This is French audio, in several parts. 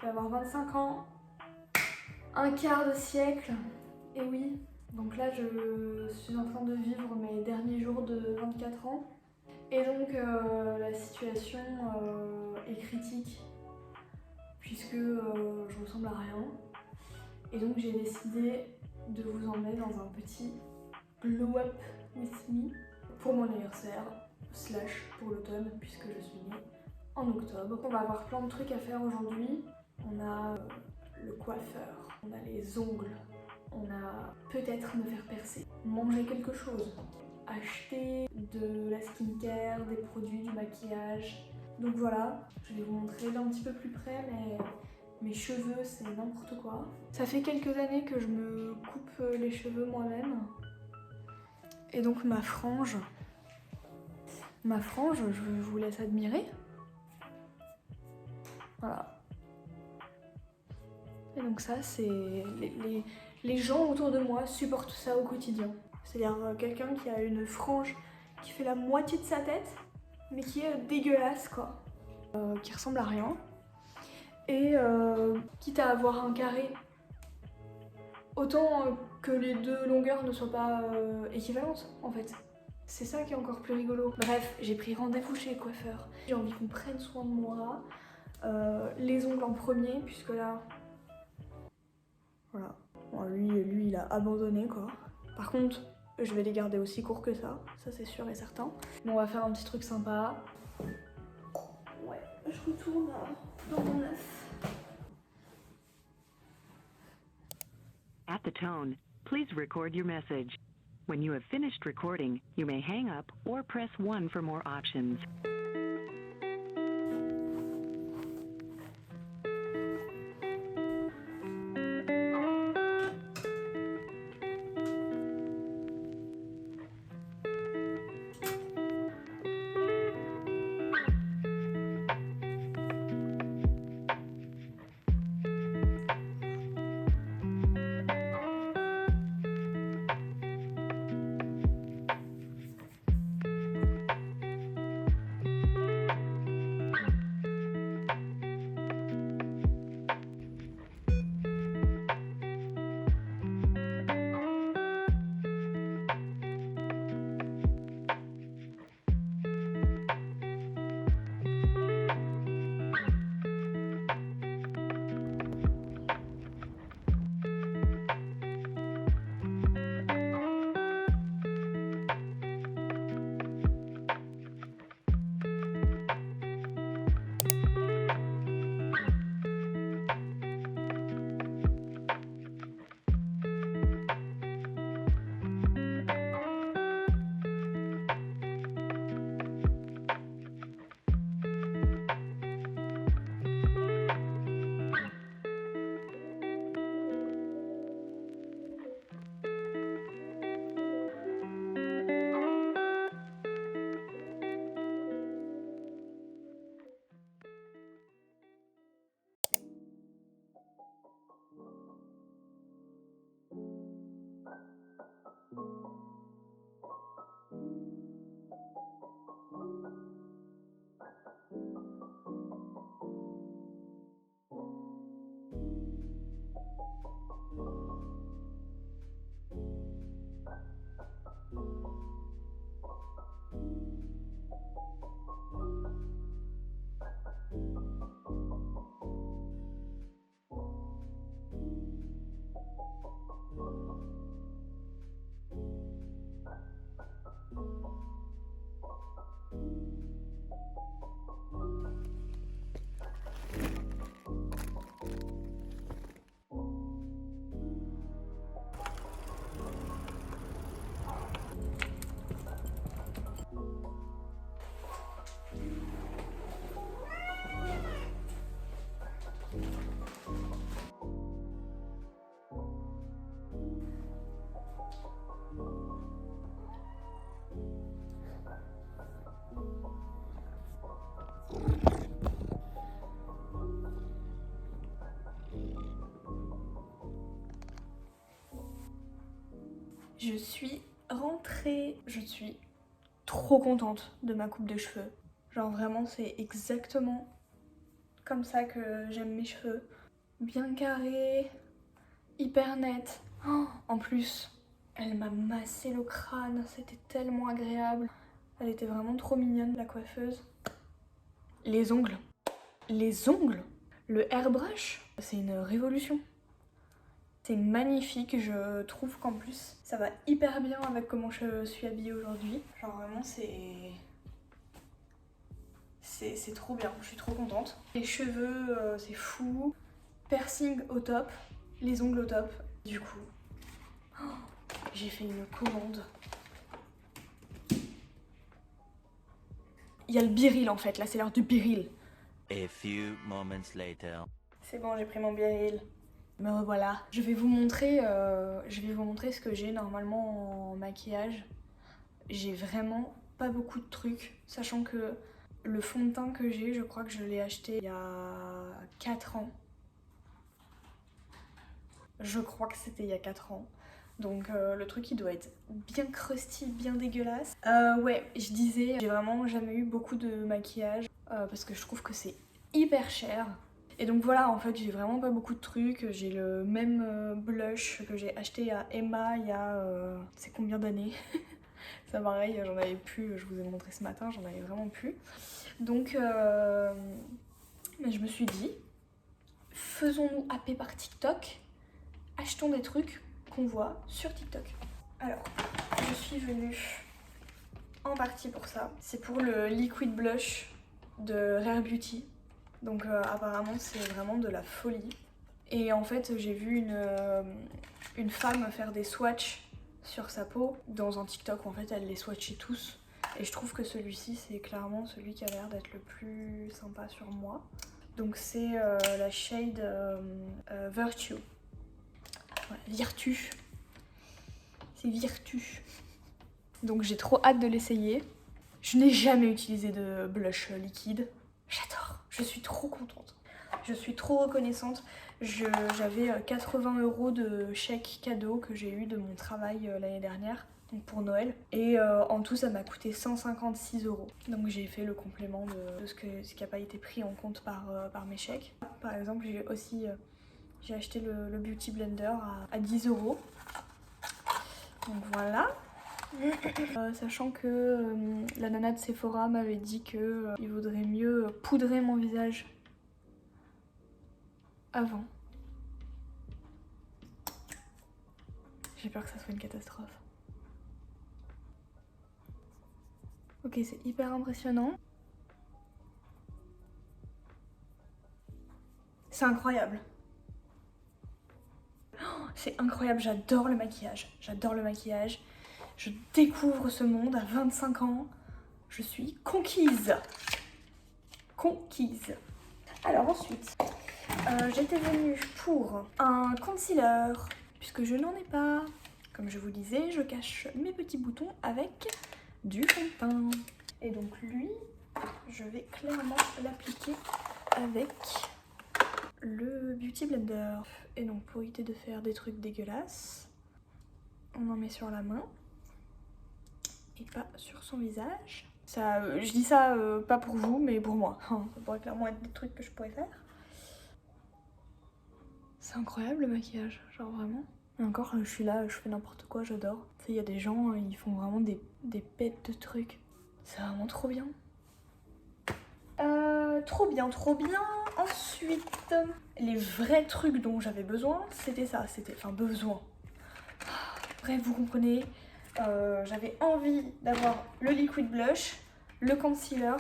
vais avoir 25 ans, un quart de siècle, et oui. Donc là, je suis en train de vivre mes derniers jours de 24 ans. Et donc, la situation est critique, puisque je ressemble à rien. Et donc, j'ai décidé de vous emmener dans un petit glow up with me pour mon anniversaire, / pour l'automne, puisque je suis née en octobre. On va avoir plein de trucs à faire aujourd'hui. On a le coiffeur, on a les ongles, on a peut-être me faire percer, manger quelque chose, acheter de la skincare, des produits, du maquillage. Donc voilà, je vais vous montrer d'un petit peu plus près, mais mes cheveux c'est n'importe quoi. Ça fait quelques années que je me coupe les cheveux moi-même. Et donc ma frange, je vous laisse admirer. Voilà. Et donc ça, c'est les gens autour de moi supportent ça au quotidien. C'est-à-dire quelqu'un qui a une frange qui fait la moitié de sa tête, mais qui est dégueulasse quoi. Qui ressemble à rien. Et quitte à avoir un carré, autant que les deux longueurs ne soient pas équivalentes en fait. C'est ça qui est encore plus rigolo. Bref, j'ai pris rendez-vous chez le coiffeur. J'ai envie qu'on prenne soin de moi. Les ongles en premier, puisque là... Voilà. Bon, lui, il a abandonné quoi. Par contre, je vais les garder aussi courts que ça c'est sûr et certain. Mais on va faire un petit truc sympa. Ouais, je retourne dans mon œuf. At the tone, please record your message. When you have finished recording, you may hang up or press 1 for more options. Je suis rentrée, je suis trop contente de ma coupe de cheveux. Genre vraiment c'est exactement comme ça que j'aime mes cheveux. Bien carré, hyper net. Oh, en plus, elle m'a massé le crâne, c'était tellement agréable. Elle était vraiment trop mignonne, la coiffeuse. Les ongles. Les ongles. Le airbrush, c'est une révolution. C'est magnifique, je trouve qu'en plus ça va hyper bien avec comment je suis habillée aujourd'hui. Genre vraiment c'est trop bien, je suis trop contente. Les cheveux c'est fou, piercing au top, les ongles au top. Du coup, oh, j'ai fait une commande. Il y a le biril en fait, là c'est l'heure du biril. A few moments later. C'est bon, j'ai pris mon biril. Me revoilà. Je vais vous montrer ce que j'ai normalement en maquillage. J'ai vraiment pas beaucoup de trucs, sachant que le fond de teint que j'ai, je crois que je l'ai acheté il y a 4 ans. Je crois que c'était il y a 4 ans. Donc le truc il doit être bien crusty, bien dégueulasse. Ouais, je disais, j'ai vraiment jamais eu beaucoup de maquillage parce que je trouve que c'est hyper cher. Et donc voilà, en fait j'ai vraiment pas beaucoup de trucs. J'ai le même blush que j'ai acheté à Emma il y a... c'est combien d'années? Ça pareil, j'en avais plus, je vous ai montré ce matin, j'en avais vraiment plus. Donc je me suis dit, faisons-nous happer par TikTok, achetons des trucs qu'on voit sur TikTok. Alors, je suis venue en partie pour ça. C'est pour le liquid blush de Rare Beauty. Donc apparemment c'est vraiment de la folie. Et en fait j'ai vu une femme faire des swatchs sur sa peau dans un TikTok où en fait elle les swatchait tous. Et je trouve que celui-ci c'est clairement celui qui a l'air d'être le plus sympa sur moi. Donc c'est la shade Virtue. Voilà, Virtue. C'est Virtue. Donc j'ai trop hâte de l'essayer. Je n'ai jamais utilisé de blush liquide. J'adore, je suis trop contente. Je suis trop reconnaissante. J'avais 80 € de chèque cadeau que j'ai eu de mon travail l'année dernière, donc pour Noël. Et en tout ça m'a coûté 156 €. Donc j'ai fait le complément de ce qui n'a pas été pris en compte par mes chèques. Par exemple j'ai acheté le Beauty Blender à 10 €. Donc voilà. Sachant que la nana de Sephora m'avait dit que il vaudrait mieux poudrer mon visage avant. J'ai peur que ça soit une catastrophe. Ok, c'est hyper impressionnant. C'est incroyable. Oh, c'est incroyable, j'adore le maquillage. J'adore le maquillage. Je découvre ce monde à 25 ans. Je suis conquise. Conquise. Alors ensuite, j'étais venue pour un concealer, puisque je n'en ai pas. Comme je vous disais, je cache mes petits boutons avec du fond de teint. Et donc lui, je vais clairement l'appliquer avec le Beauty Blender. Et donc pour éviter de faire des trucs dégueulasses, on en met sur la main et pas sur son visage. Ça, je dis ça pas pour vous, mais pour moi. Ça pourrait clairement être des trucs que je pourrais faire. C'est incroyable le maquillage, genre vraiment. Et encore, je suis là, je fais n'importe quoi, j'adore. Tu sais, il y a des gens, ils font vraiment des pètes de trucs. C'est vraiment trop bien. Trop bien, trop bien. Ensuite, les vrais trucs dont j'avais besoin, c'était ça. Enfin, besoin. Bref, vous comprenez. J'avais envie d'avoir le liquid blush, le concealer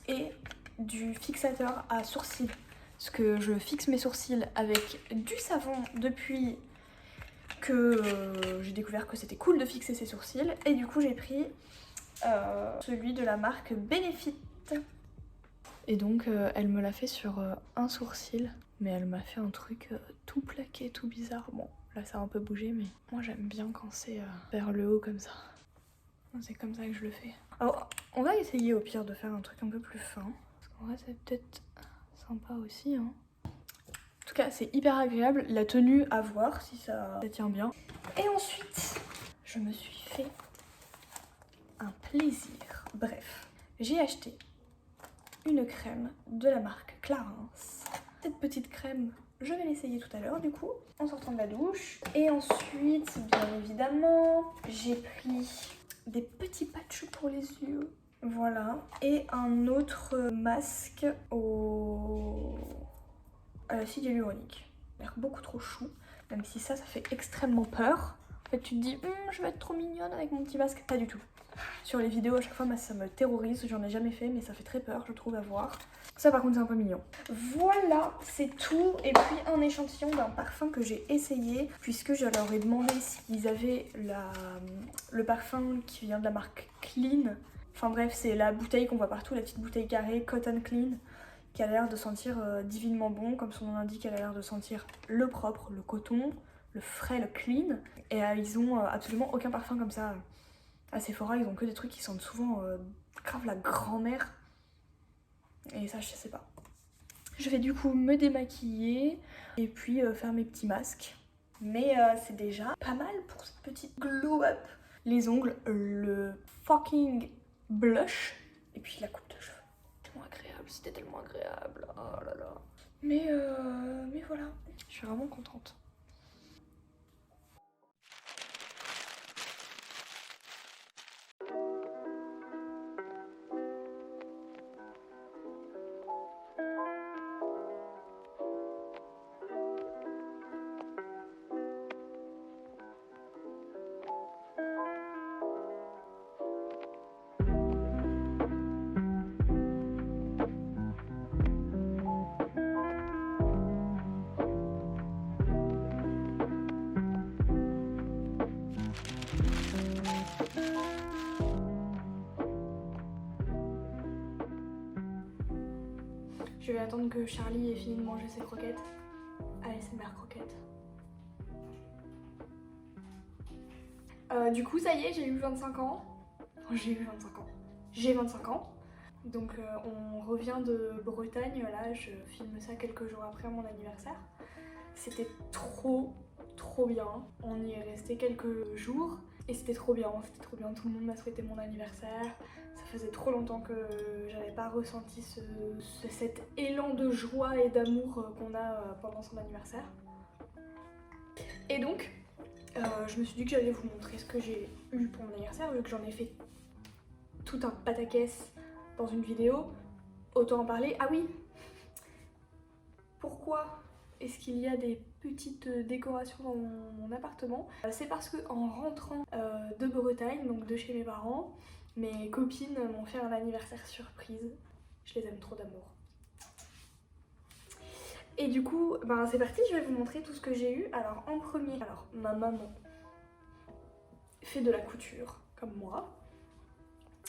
et du fixateur à sourcils. Parce que je fixe mes sourcils avec du savon depuis que j'ai découvert que c'était cool de fixer ses sourcils. Et du coup j'ai pris celui de la marque Benefit. Et donc elle me l'a fait sur un sourcil, mais elle m'a fait un truc tout plaqué, tout bizarre. Bon, là ça a un peu bougé, mais moi j'aime bien quand c'est vers le haut comme ça. C'est comme ça que je le fais. Alors on va essayer au pire de faire un truc un peu plus fin. Parce qu'en vrai c'est peut-être sympa aussi, hein. En tout cas c'est hyper agréable. La tenue à voir si ça tient bien. Et ensuite je me suis fait un plaisir. Bref, j'ai acheté une crème de la marque Clarins. Cette petite crème, je vais l'essayer tout à l'heure du coup, en sortant de la douche. Et ensuite, bien évidemment, j'ai pris des petits patchs pour les yeux. Voilà. Et un autre masque à l'acide hyaluronique. Il a l'air beaucoup trop chou, même si ça fait extrêmement peur. En fait, tu te dis, je vais être trop mignonne avec mon petit masque. Pas du tout. Sur les vidéos, à chaque fois, ça me terrorise. J'en ai jamais fait, mais ça fait très peur, je trouve, à voir. Ça, par contre, c'est un peu mignon. Voilà, c'est tout. Et puis, un échantillon d'un parfum que j'ai essayé, puisque je leur ai demandé s'ils avaient le parfum qui vient de la marque Clean. Enfin bref, c'est la bouteille qu'on voit partout, la petite bouteille carrée Cotton Clean, qui a l'air de sentir divinement bon. Comme son nom l'indique, elle a l'air de sentir le propre, le coton, le frais, le clean. Et ils ont absolument aucun parfum comme ça. À Sephora, ils ont que des trucs qui sentent souvent grave la grand-mère. Et ça, je sais pas. Je vais du coup me démaquiller et puis faire mes petits masques. Mais c'est déjà pas mal pour cette petite glow-up. Les ongles, le fucking blush. Et puis la coupe de cheveux. Tellement agréable, c'était tellement agréable. Oh là là. Mais voilà, je suis vraiment contente. Je vais attendre que Charlie ait fini de manger ses croquettes. Allez, c'est mère croquettes. Du coup, ça y est, j'ai eu 25 ans. Oh, j'ai eu 25 ans. J'ai 25 ans. Donc on revient de Bretagne, là, je filme ça quelques jours après mon anniversaire. C'était trop bien. On y est resté quelques jours et c'était trop bien, tout le monde m'a souhaité mon anniversaire. Ça faisait trop longtemps que j'avais pas ressenti cet élan de joie et d'amour qu'on a pendant son anniversaire. Et donc, je me suis dit que j'allais vous montrer ce que j'ai eu pour mon anniversaire, vu que j'en ai fait tout un pataquès dans une vidéo, autant en parler. Ah oui, pourquoi est-ce qu'il y a des petites décorations dans mon appartement? C'est parce que en rentrant de Bretagne, donc de chez mes parents, mes copines m'ont fait un anniversaire surprise. Je les aime trop d'amour. Et du coup, c'est parti, je vais vous montrer tout ce que j'ai eu. Alors en premier, ma maman fait de la couture, comme moi.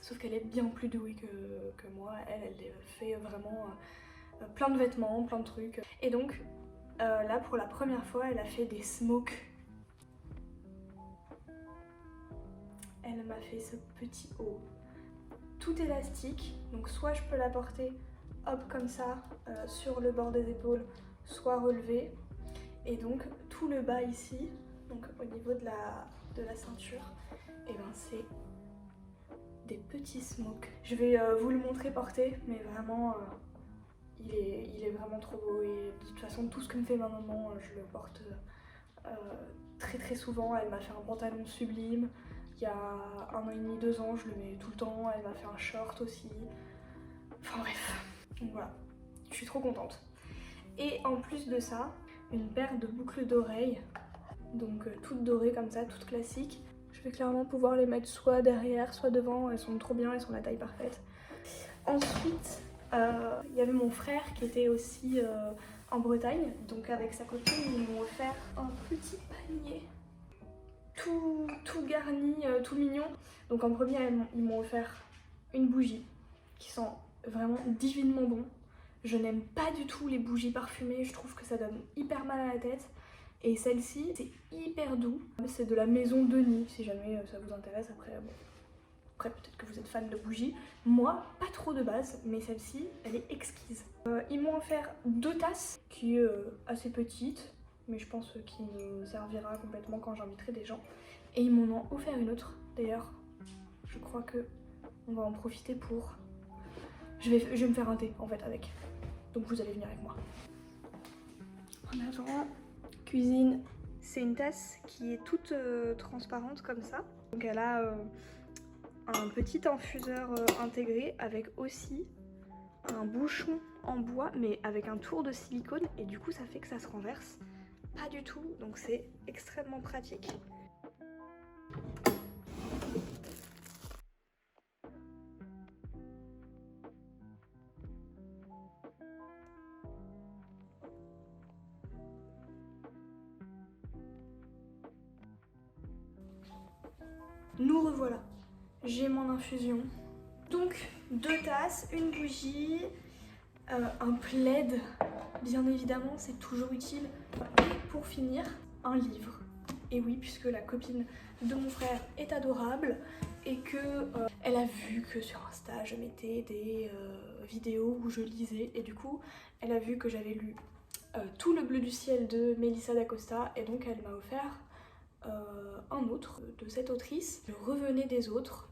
Sauf qu'elle est bien plus douée que moi. Elle fait vraiment plein de vêtements, plein de trucs. Et donc, là, pour la première fois, elle a fait des smokes. Elle m'a fait ce petit haut. Tout élastique, donc soit je peux la porter hop comme ça, sur le bord des épaules, soit relevé. Et donc, tout le bas ici, donc au niveau de la ceinture, et c'est des petits smokes. Je vais vous le montrer porté, mais vraiment, il est vraiment trop beau. Et de toute façon, tout ce que me fait ma maman, je le porte très souvent. Elle m'a fait un pantalon sublime. Il y a 1 an et demi, 2 ans, je le mets tout le temps. Elle m'a fait un short aussi. Enfin bref, donc voilà, je suis trop contente. Et en plus de ça, une paire de boucles d'oreilles, donc toutes dorées comme ça, toutes classiques. Je vais clairement pouvoir les mettre soit derrière, soit devant, elles sont trop bien, elles sont la taille parfaite. Ensuite, il y avait mon frère qui était aussi en Bretagne, donc avec sa copine, ils m'ont offert un petit panier tout garni, tout mignon. Donc en premier, ils m'ont offert une bougie qui sent vraiment divinement bon. Je n'aime pas du tout les bougies parfumées, je trouve que ça donne hyper mal à la tête. Et celle-ci, c'est hyper doux. C'est de la maison Denis, si jamais ça vous intéresse. Après peut-être que vous êtes fan de bougies. Moi, pas trop de base, mais celle-ci, elle est exquise. Ils m'ont offert 2 tasses, qui est assez petite, mais je pense qu'il me servira complètement quand j'inviterai des gens. Et ils m'en ont offert une autre, d'ailleurs. Je crois que on va en profiter pour Je vais me faire un thé en fait avec. Donc vous allez venir avec moi. En avant, cuisine. C'est une tasse qui est toute transparente comme ça. Donc elle a un petit infuseur intégré avec aussi un bouchon en bois mais avec un tour de silicone et du coup ça fait que ça se renverse pas du tout, donc c'est extrêmement pratique. Nous revoilà, j'ai mon infusion. Donc 2 tasses, une bougie, un plaid, bien évidemment, c'est toujours utile. Et pour finir, un livre. Et oui, puisque la copine de mon frère est adorable et que elle a vu que sur Insta je mettais des vidéos où je lisais et du coup elle a vu que j'avais lu Tout le bleu du ciel de Melissa d'Acosta et donc elle m'a offert un autre de cette autrice. Je revenais des autres.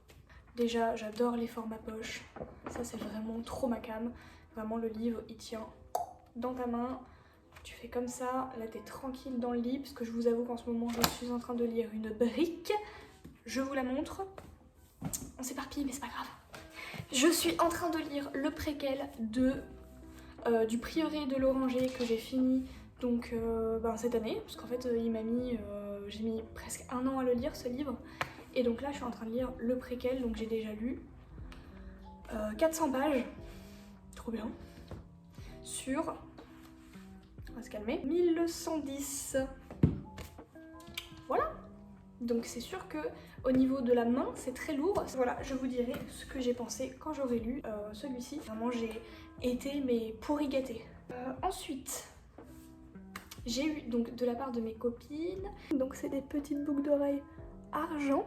Déjà, j'adore les formats poche. Ça, c'est vraiment trop ma cam. Vraiment, le livre, il tient dans ta main. Tu fais comme ça. Là, t'es tranquille dans le lit. Parce que je vous avoue qu'en ce moment, je suis en train de lire une brique. Je vous la montre. On s'éparpille, mais c'est pas grave. Je suis en train de lire le préquel du Prieuré de l'Oranger que j'ai fini donc cette année. Parce qu'en fait, j'ai mis presque 1 an à le lire, ce livre. Et donc là, je suis en train de lire le préquel, donc j'ai déjà lu 400 pages, trop bien, sur, on va se calmer, 1110. Voilà. Donc c'est sûr que au niveau de la main, c'est très lourd. Voilà, je vous dirai ce que j'ai pensé quand j'aurai lu celui-ci. Vraiment, j'ai été mais pourri gâtée. Ensuite, j'ai eu donc de la part de mes copines, donc c'est des petites boucles d'oreilles argent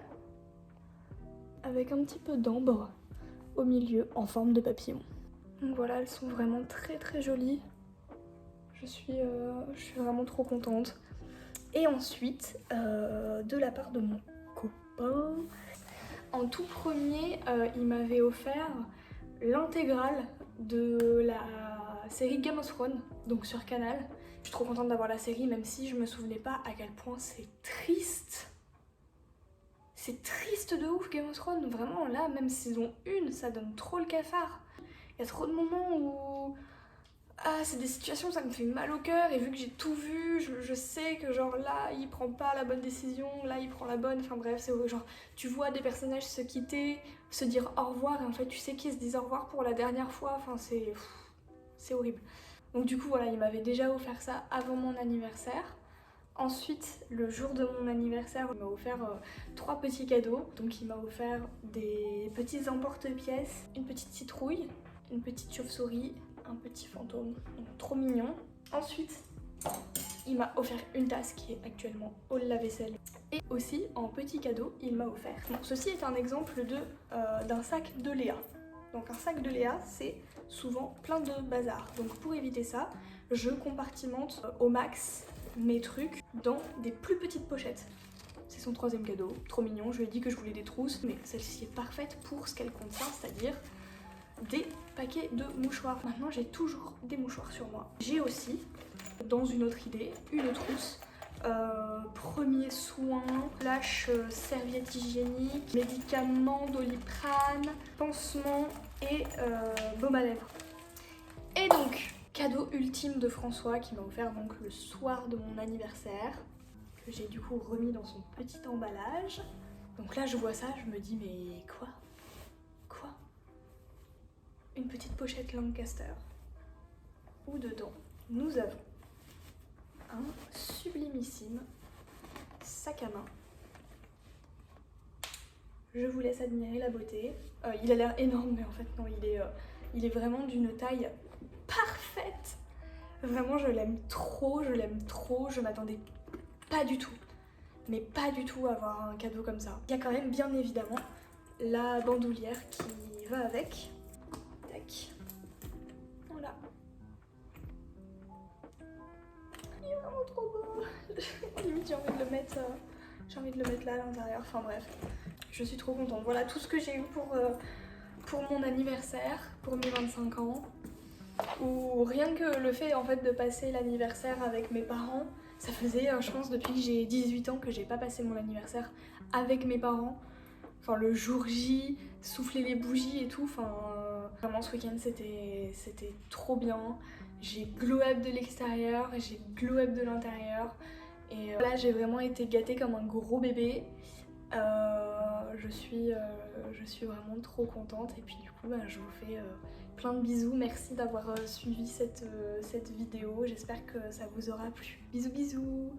avec un petit peu d'ambre au milieu en forme de papillon. Donc voilà, elles sont vraiment très très jolies. Je suis vraiment trop contente. Et ensuite, de la part de mon copain, en tout premier, il m'avait offert l'intégrale de la série Game of Thrones, donc sur Canal. Je suis trop contente d'avoir la série, même si je me souvenais pas à quel point c'est triste. C'est triste de ouf Game of Thrones, vraiment là, même saison 1, ça donne trop le cafard. Il y a trop de moments où... Ah, c'est des situations, ça me fait mal au cœur, et vu que j'ai tout vu, je sais que genre là, il prend pas la bonne décision, là, il prend la bonne, enfin bref, c'est genre, tu vois des personnages se quitter, se dire au revoir, et en fait, tu sais qu'ils se disent au revoir pour la dernière fois, enfin c'est horrible. Donc du coup, voilà, il m'avait déjà offert ça avant mon anniversaire. Ensuite, le jour de mon anniversaire, il m'a offert 3 petits cadeaux. Donc il m'a offert des petits emporte-pièces, une petite citrouille, une petite chauve-souris, un petit fantôme, donc trop mignon. Ensuite, il m'a offert une tasse qui est actuellement au lave-vaisselle. Et aussi, en petit cadeau, il m'a offert... Bon, ceci est un exemple d'un sac de Léa. Donc un sac de Léa, c'est souvent plein de bazar. Donc pour éviter ça, je compartimente au max mes trucs dans des plus petites pochettes. C'est son 3e cadeau, trop mignon. Je lui ai dit que je voulais des trousses, mais celle-ci est parfaite pour ce qu'elle contient, c'est-à-dire des paquets de mouchoirs. Maintenant, j'ai toujours des mouchoirs sur moi. J'ai aussi, dans une autre idée, une trousse. Premiers soins, serviettes hygiéniques, médicaments, Doliprane, pansements et baume à lèvres. Et donc, cadeau ultime de François qui m'a offert donc le soir de mon anniversaire, que j'ai du coup remis dans son petit emballage. Donc là je vois ça, je me dis mais quoi? Une petite pochette Lancaster où dedans nous avons un sublimissime sac à main. Je vous laisse admirer la beauté. Il a l'air énorme mais en fait non, il est vraiment d'une taille parfaite. Vraiment je l'aime trop, je m'attendais pas du tout, mais pas du tout à avoir un cadeau comme ça. Il y a quand même bien évidemment la bandoulière qui va avec. Tac. Voilà. Il est vraiment trop beau. Limite j'ai envie de le mettre là à l'intérieur, enfin bref. Je suis trop contente. Voilà tout ce que j'ai eu pour mon anniversaire, pour mes 25 ans, où rien que le fait en fait de passer l'anniversaire avec mes parents, ça faisait je pense depuis que j'ai 18 ans que j'ai pas passé mon anniversaire avec mes parents. Enfin le jour J, souffler les bougies et tout, enfin vraiment ce week-end c'était trop bien. J'ai glow up de l'extérieur, j'ai glow up de l'intérieur et là j'ai vraiment été gâtée comme un gros bébé. Je suis vraiment trop contente et puis du coup je vous fais plein de bisous. Merci d'avoir suivi cette vidéo, j'espère que ça vous aura plu. Bisous bisous.